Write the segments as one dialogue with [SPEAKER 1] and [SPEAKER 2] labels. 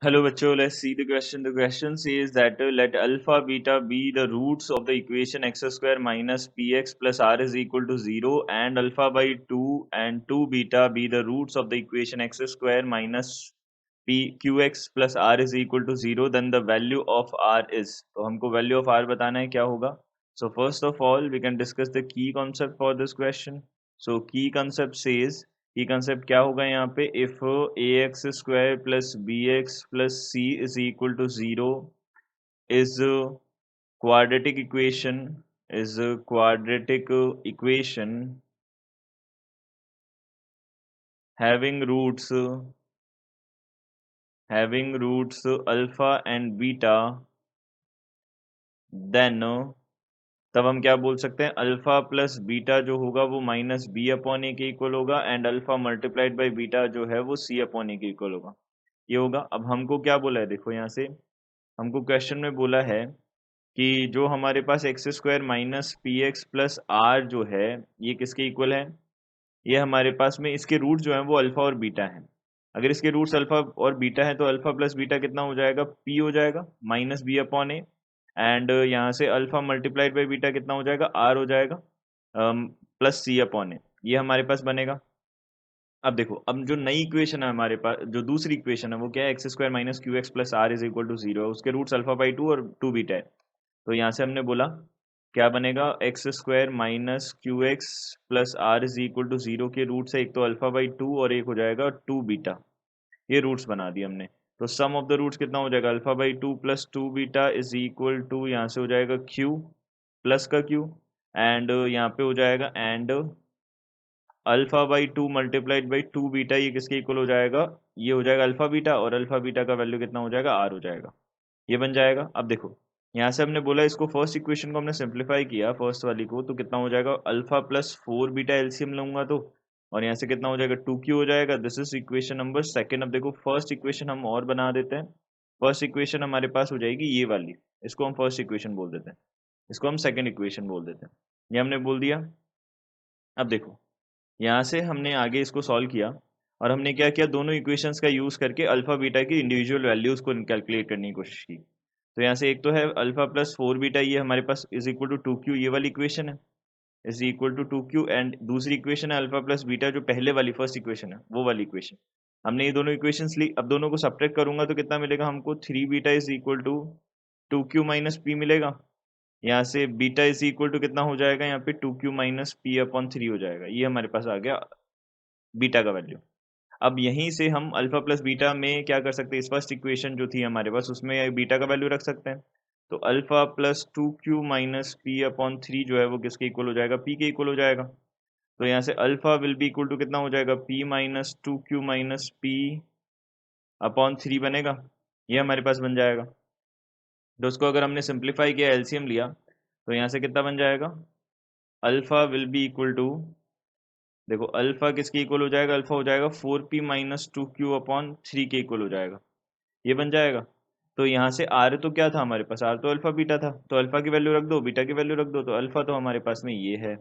[SPEAKER 1] Hello bachcho, let's see the question. The question says that let alpha beta be the roots of the equation x square minus px plus r is equal to 0 and alpha by 2 and 2 beta be the roots of the equation x square minus p qx plus r is equal to 0, then the value of r is. तो हमको value of r बताना है क्या होगा. So first of all we can discuss the key concept for this question. So key concept says key concept क्या होगा यहाँ पे if a x square plus b x plus c is equal to 0 is quadratic equation is a quadratic equation having roots alpha and beta, then तब हम क्या बोल सकते हैं अल्फा प्लस बीटा जो होगा वो माइनस बी अपॉन ए के इक्वल होगा and alpha multiplied by beta जो है वो सी अपॉन ए के इक्वल होगा. ये होगा. अब हमको क्या बोला है, देखो यहाँ से हमको क्वेश्चन में बोला है कि जो हमारे पास x square minus p x plus r जो है ये किसके इक्वल है. ये हमारे पास में इसके रूट जो है वो अल्फा और बीटा है. अगर इसके रूट्स अल्फा और बीटा है तो अल्फा प्लस बीटा कितना हो जाएगा, पी हो जाएगा minus b upon a and यहाँ से अल्फा मल्टीप्लाइड बाई बीटा कितना हो जाएगा, आर हो जाएगा प्लस सी अपॉन ए. ये हमारे पास बनेगा. अब देखो अब जो नई इक्वेशन है हमारे पास, जो दूसरी इक्वेशन है वो क्या है, x square minus q x plus r is equal to 0 है. उसके रूट्स अल्फा बाई 2 और 2 बीटा है. तो यहाँ से हमने बोला क्या बनेगा, x square minus q x plus r is equal to 0 के रूट्स है एक तो अल्फा बाई 2 और एक हो जाएगा 2 बीटा. ये रूट्स बना दिए हमने. तो सम ऑफ द रूट्स कितना हो जाएगा, अल्फा बाई 2 प्लस 2 बीटा इज इक्वल टू यहाँ से हो जाएगा क्यू प्लस का क्यू एंड यहाँ पे हो जाएगा and alpha by 2 multiplied by 2 beta, ये किसके इक्वल हो जाएगा, ये हो जाएगा अल्फा बीटा और अल्फा बीटा का वैल्यू कितना हो जाएगा, आर हो जाएगा. ये बन जाएगा. अब देखो यहाँ से हमने बोला इसको फर्स्ट इक्वेशन को हमने सिंप्लीफाई किया फर्स्ट वाली को, तो कितना हो जाएगा अल्फा प्लस 4 बीटा एलसीएम लूंगा तो और यहाँ से कितना हो जाएगा 2q हो जाएगा. This is equation number second. अब देखो फर्स्ट इक्वेशन हम और बना देते हैं. फर्स्ट इक्वेशन हमारे पास हो जाएगी ये वाली, इसको हम फर्स्ट इक्वेशन बोल देते हैं, इसको हम सेकंड इक्वेशन बोल देते हैं. ये हमने बोल दिया. अब देखो यहाँ से हमने आगे इसको सॉल्व किया और हमने क्या किया, दोनों इक्वेशंस का यूज करके अल्फा बीटा की इंडिविजुअल वैल्यूज को कैलकुलेट करने की कोशिश की. तो यहाँ से एक तो है अल्फा प्लस 4 बीटा, ये हमारे पास इज इक्वल टू 2q, ये वाली इक्वेशन है is equal to 2q and दूसरी इक्वेशन है अल्फा प्लस बीटा जो पहले वाली फर्स्ट इक्वेशन है वो वाली इक्वेशन. हमने ये दोनों इक्वेशंस ली. अब दोनों को सब्ट्रैक्ट करूंगा तो कितना मिलेगा हमको, 3 beta is equal to 2q minus p मिलेगा. यहाँ से बीटा इज इक्वल टू कितना हो जाएगा, यहाँ पे 2q माइनस पी अपॉन 3 हो जाएगा. ये हमारे पास आ गया बीटा का वैल्यू. अब यहीं से हम अल्फा प्लस बीटा में क्या कर सकते हैं, इस फर्स्ट इक्वेशन जो थी हमारे पास उसमें बीटा का वैल्यू रख सकते हैं. तो alpha plus 2q minus p upon 3 जो है वो किसके इक्वल हो जाएगा, पी के इक्वल हो जाएगा. तो यहाँ से alpha will be equal to कितना हो जाएगा, p minus 2q minus p upon 3 बनेगा. ये हमारे पास बन जाएगा. तो उसको अगर हमने सिंप्लीफाई किया एलसीएम लिया तो यहाँ से कितना बन जाएगा, alpha will be equal to, देखो अल्फा किसके इक्वल हो जाएगा, अल्फा हो जाएगा 4p माइनस 2q अपॉन 3 के इक्वल हो जाएगा. ये बन जाएगा. तो यहाँ से आर तो क्या था हमारे पास, आर तो अल्फा बीटा था, तो अल्फा की वैल्यू रख दो बीटा की वैल्यू रख दो, तो अल्फा तो हमारे पास में ये है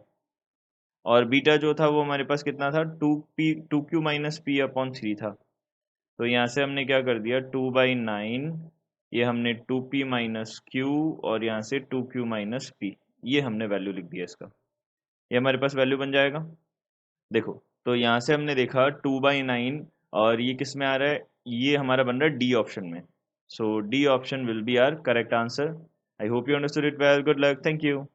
[SPEAKER 1] और बीटा जो था वो हमारे पास कितना था, 2q माइनस पी अपॉन 3 था. तो यहाँ से हमने क्या कर दिया 2/9, ये हमने 2p माइनस क्यू और यहाँ से 2q माइनस पी, ये हमने वैल्यू लिख दिया इसका. ये हमारे पास वैल्यू बन जाएगा. देखो तो यहाँ से हमने देखा 2/9 और ये किस में आ रहा है, ये हमारा बन रहा है डी ऑप्शन में. So D option will be our correct answer. I hope you understood it well. Good luck. Thank you.